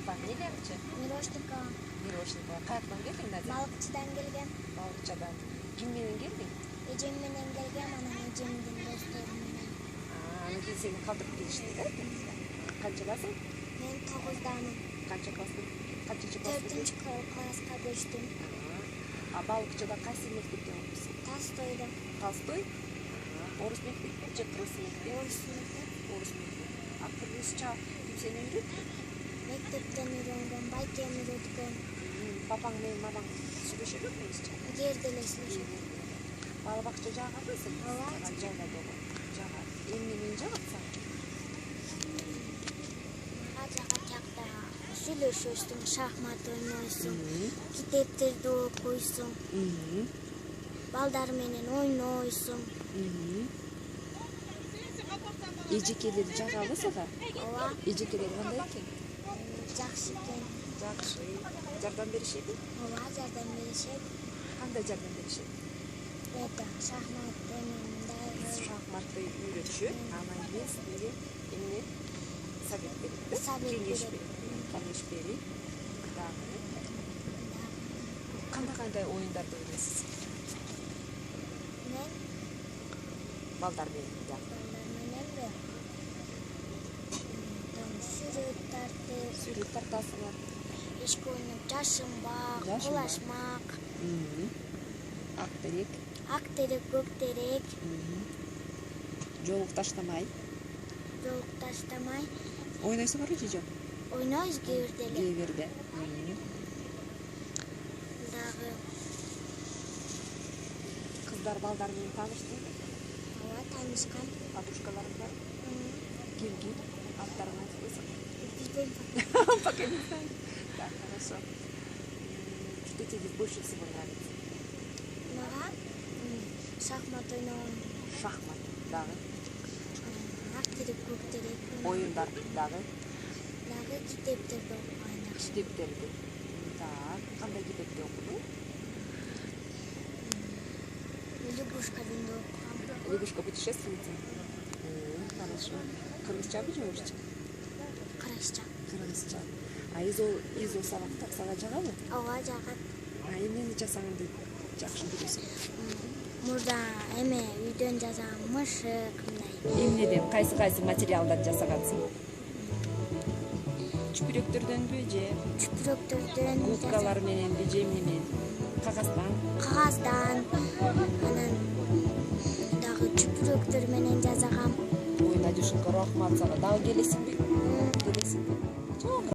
Фамилияңчы? Мирошникова. Мирошникова. Каяктан келдиң Надя? Балыкчыдан келгем. Балыкчадан. Ким менен келдиң? Эжем менен келгем, анан эжемдин достору менен. Анан кийин сени калтырып келишти да? Канчадасың? Мен 9-дамын. Канча класстын? Канчачы класстын? 4-класска көчтүм. Балыкчыда кайсы мектепте окуйсуң? Толстойдо. Толстой? Орус мектепи же кыргыз мектепи? Орус мектеп. Орус мектеп. А кыргызча ким сени үйрөттү? Мектептен үйрөнгөм, байкем үйрөткөн. Папаң менен мамаң сүйлөшөбү кыргызча? Жерде эле сүйлөшөт. Бала бакча жагабысың? Ооба. Жагат ого. Жагат. Эмне менен жагат сага? Мага жагат жакта сүйлөшөсүң, шахмат ойнойсуң, китептерди окуйсуң. Балдар менен ойнойсуң. Эжекелер жагабы сага? Ооба. Эжекелер кандай экен? Жакшы экен. Жакшы. Жардам беришеби? Ооба, жардам беришет. Кандай жардам беришет? Шахмат мындай. Шахматты үйрөтүшөт, анан кийин сизге эмне совет берет да? Кеңеш берет. Кеңеш берет. Дагы кандай оюндарды ойнойсуз? Мен Балдар менен. мененби? Сүрөт тартып, Сүрөт тартасыңар. эшик ойноп, жашынбак, кулашмак, Ак терек. ак терек, көк терек, Жоолук таштамай. жоолук таштамай. Ойнойсуңарбы же жок? Ойнойбуз кээ бирде эле. Кээ бирде. Дагы Кыздар балдар менен тааныштыңбы? ооба таанышкан. Подружкаларың бар? Ким? Аттарын айтып койсоң. Билбейм. Пока не знаю. Так, хорошо. Что тебе больше всего нравится? Мага шахмат ойногон, Шахмат. Дагы. ак терек, көк терек. Оюндар дагы. Дагы китептерди окуган жакшы. Китептерди. Так, кандай китепти окудуң? Лягушка бинди окугам. Лягушка путешественница? Хорошо. Кыргызчабы же орусча? Кыргызча. Кыргызча. А изо сабактар сага жагабы? Ооба, жагат. Эмнени жасаганды жакшы көрөсүң? Мурда эме үйдөн жазган мышык мындай. Эмнеден кайсы материалдан жасагансың? Чүпүрөктөрдөнбү же Чүпүрөктөрдөн, губкалар мененби же эмнемен? Кагаздан? кагаздан, анан дагы чүпүрөктөр менен жасагам. Ой, Надюшенька, рахмат сага. Дагы келесиңби?